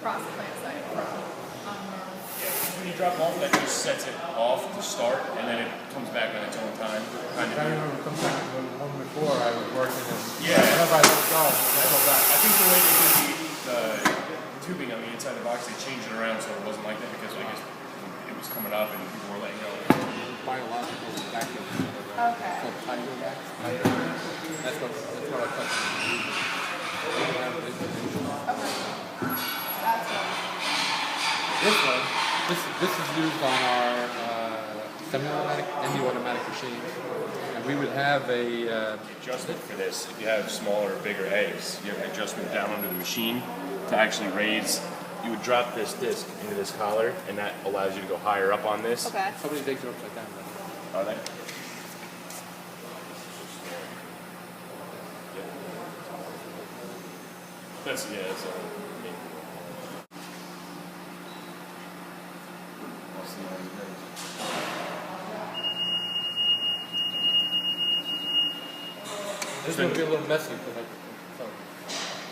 across the plant site from When you drop off, that just sets it off to start, and then it comes back on its own time. I remember sometimes the one before I was working and I whenever I let go, I go back. think the way they did the tubing on the inside of the box, they changed it around so it wasn't like that because I guess it was coming up and people were letting go. Biological vacuum. Okay. So tiger vac. That's what I thought. That's what. This one, this is used on our semi-automatic and the automatic machines. And we would have a Adjustment for this, if you have smaller or bigger eggs, you have an adjustment down under the machine to actually raise. You would drop this disc into this collar, and that allows you to go higher up on this. Okay. some of these eggs are upside down. Are they? That's This is going to be a little messy, but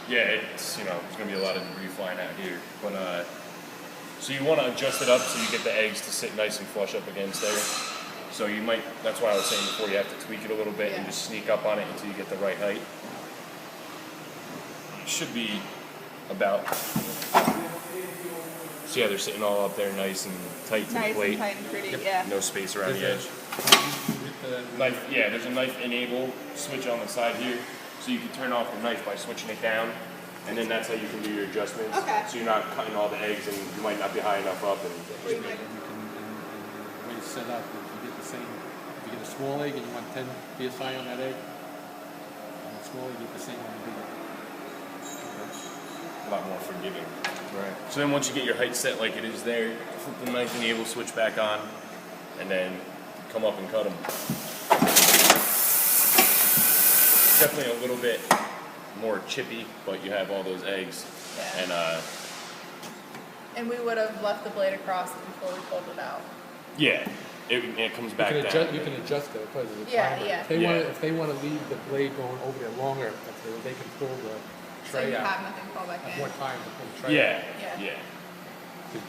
it's there's gonna be a lot of debris flying out here. But so you want to adjust it up so you get the eggs to sit nice and flush up against there. So you might. That's why I was saying before you have to tweak it a little bit and just sneak up on it until you get the right height. It should be about. So yeah, they're sitting all up there nice and tight to the plate. Nice and tight and pretty, yeah. No space around the edge. Knife, there's a knife enable switch on the side here, so you can turn off the knife by switching it down, and then that's how you can do your adjustments. Okay. So you're not cutting all the eggs, and you might not be high enough up. And you can, when you set up, if you get the same, if you get a small egg and you want 10 psi on that egg, on the small, you get the same on the bigger. a lot more forgiving. Right. So then once you get your height set like it is there, flip the knife enable switch back on, and then come up and cut them. Definitely a little bit more chippy, but you have all those eggs. Yeah. And we would have left the blade across before we pulled it out. Yeah, it comes back down. You can adjust it because of the Yeah, timer. yeah. If they want to leave the blade going over there longer, they can pull the So tray you out. have nothing fall back Have in. more time to pull the tray Yeah, Yeah. yeah.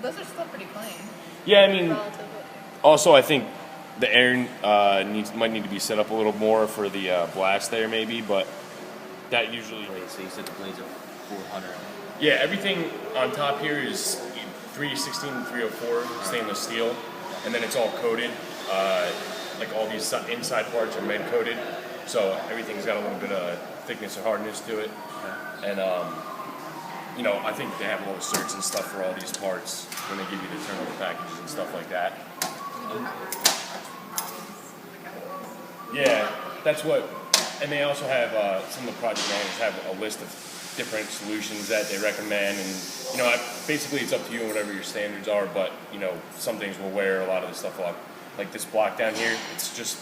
Those are still pretty clean. Yeah, I mean, Relatively. also I think the air might need to be set up a little more for the blast there maybe, but that usually... So you said the blades are 400. Yeah, everything on top here is 316 and 304 stainless steel, and then it's all coated. Like all these inside parts are med coated, so everything's got a little bit of thickness and hardness to it. And I think they have all the certs and stuff for all these parts when they give you the turnover packages and stuff like that. Yeah, that's what. And they also have some of the project managers have a list of different solutions that they recommend, and basically it's up to you and whatever your standards are. But some things will wear a lot of the stuff off. Like this block down here, it's just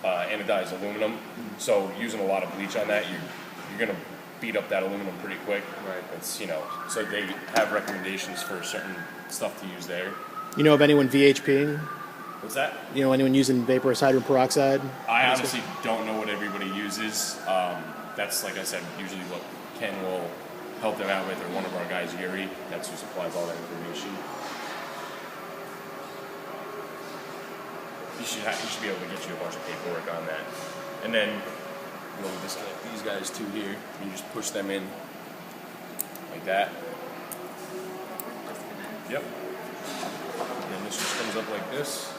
anodized aluminum. So using a lot of bleach on that, you're gonna beat up that aluminum pretty quick. Right. It's so they have recommendations for certain stuff to use there. You know of anyone VHPing? What's that? You know anyone using vaporous hydrogen peroxide? I honestly don't know what everybody uses. That's, like I said, usually what Ken will help them out with, or one of our guys, Yuri. That's who supplies all that information. He should be able to get you a bunch of paperwork on that. And then we'll disconnect these guys too here. You just push them in like that. Yep. And then this just comes up like this.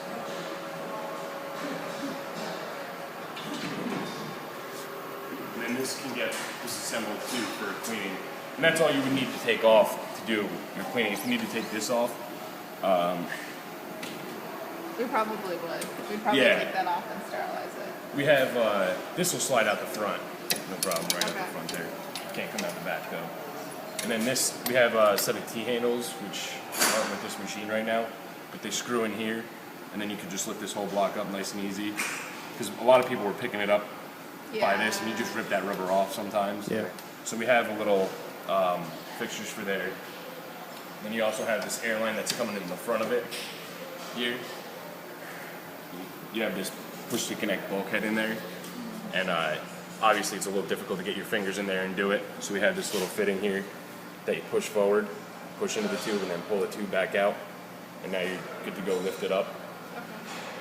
And then this can get disassembled too for cleaning. And that's all you would need to take off to do your cleaning. If you need to take this off, We probably would. We'd probably take that off and sterilize it. we have, this will slide out the front. No problem, right out Okay. the front there. Can't come out the back though. And then this, we have a set of T-handles, which aren't with this machine right now, but they screw in here, and then you can just lift this whole block up nice and easy. Because a lot of people were picking it up by this, and you just rip that rubber off sometimes. Yeah. So we have a little fixtures for there. Then you also have this airline that's coming in the front of it here. You have this push-to-connect bulkhead in there, and obviously it's a little difficult to get your fingers in there and do it, so we have this little fitting here that you push forward, push into the tube, and then pull the tube back out. And now you're good to go lift it up.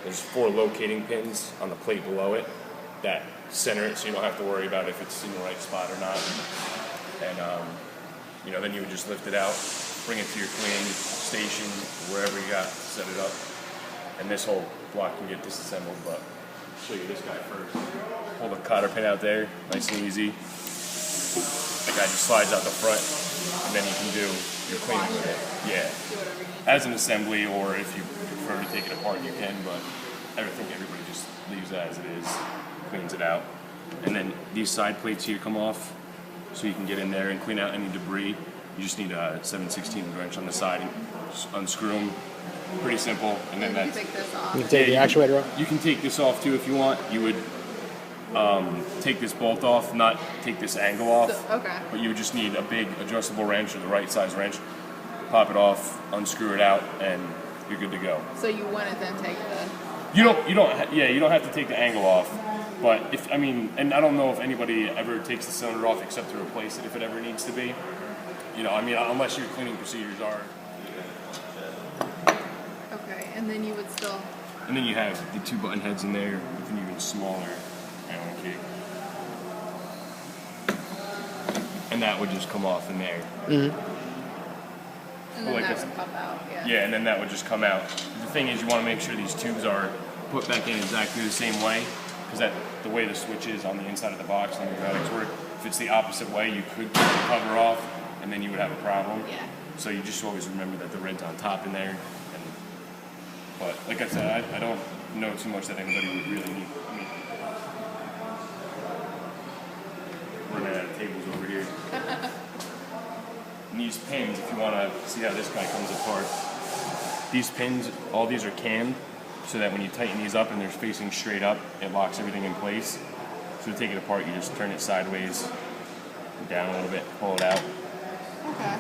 There's 4 locating pins on the plate below it that center it so you don't have to worry about if it's in the right spot or not. And then you would just lift it out, bring it to your cleaning station, wherever you got, set it up. And this whole block can get disassembled, but I'll show you this guy first. Pull the cotter pin out there, nice and easy. The guy just slides out the front, and then you can do your cleaning with it. Yeah. Do whatever you need. As an assembly, or if you prefer to take it apart, you can, but I think everybody just leaves it as it is, cleans it out. And then these side plates here come off, so you can get in there and clean out any debris. You just need a 7/16 wrench on the side and just unscrew them. Pretty simple. And then You that's... take this off. You can take the actuator off. You can take this off too if you want. You would take this bolt off, not take this angle off. Okay. But you would just need a big adjustable wrench or the right size wrench. Pop it off, unscrew it out, and you're good to go. So you wouldn't then take the. You don't have to take the angle off. But and I don't know if anybody ever takes the cylinder off except to replace it if it ever needs to be. Unless your cleaning procedures are. Okay, and then you would still. And then you have the 2 button heads in there with an even smaller Allen key. And that would just come off in there. And then Like that this. would pop out. Yeah. Yeah, and then that would just come out. The thing is, you want to make sure these tubes are put back in exactly the same way, because the way the switch is on the inside of the box and the pneumatics work, if it's the opposite way, you could take the cover off, and then you would have a problem. Yeah. So you just always remember that the red's on top in there. But like I said, I don't know too much that anybody would really need. Running out of tables over here. And these pins, if you want to see how this guy comes apart, these pins, all these are cammed, so that when you tighten these up and they're facing straight up, it locks everything in place. So to take it apart, you just turn it sideways, down a little bit, pull it out. Okay.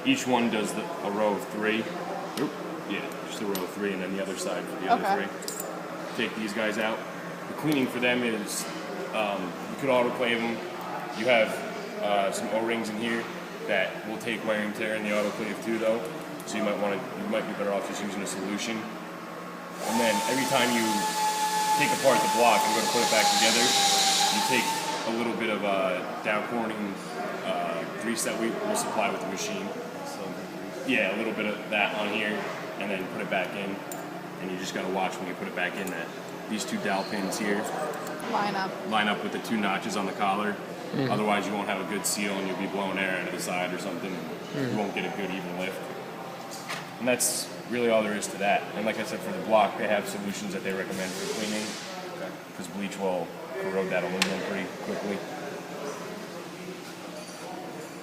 Each one does a row of 3. Oop, yeah, just a row of 3, and then the other side for the other 3. Take these guys out. The cleaning for them is, you could autoclave them. You have some O-rings in here that will take wear and tear in the autoclave too, though. So you might be better off just using a solution. And then every time you take apart the block and go to put it back together, you take a little bit of Dow Corning grease that we will supply with the machine. Yeah, a little bit of that on here, and then put it back in. And you just gotta watch when you put it back in that these 2 dowel pins here Line up with the 2 notches on the collar. Otherwise, you won't have a good seal, and you'll be blowing air out of the side or something. And you won't get a good even lift. And that's really all there is to that. And like I said, for the block, they have solutions that they recommend for cleaning, because bleach will corrode that aluminum pretty quickly.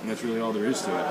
And that's really all there is to it.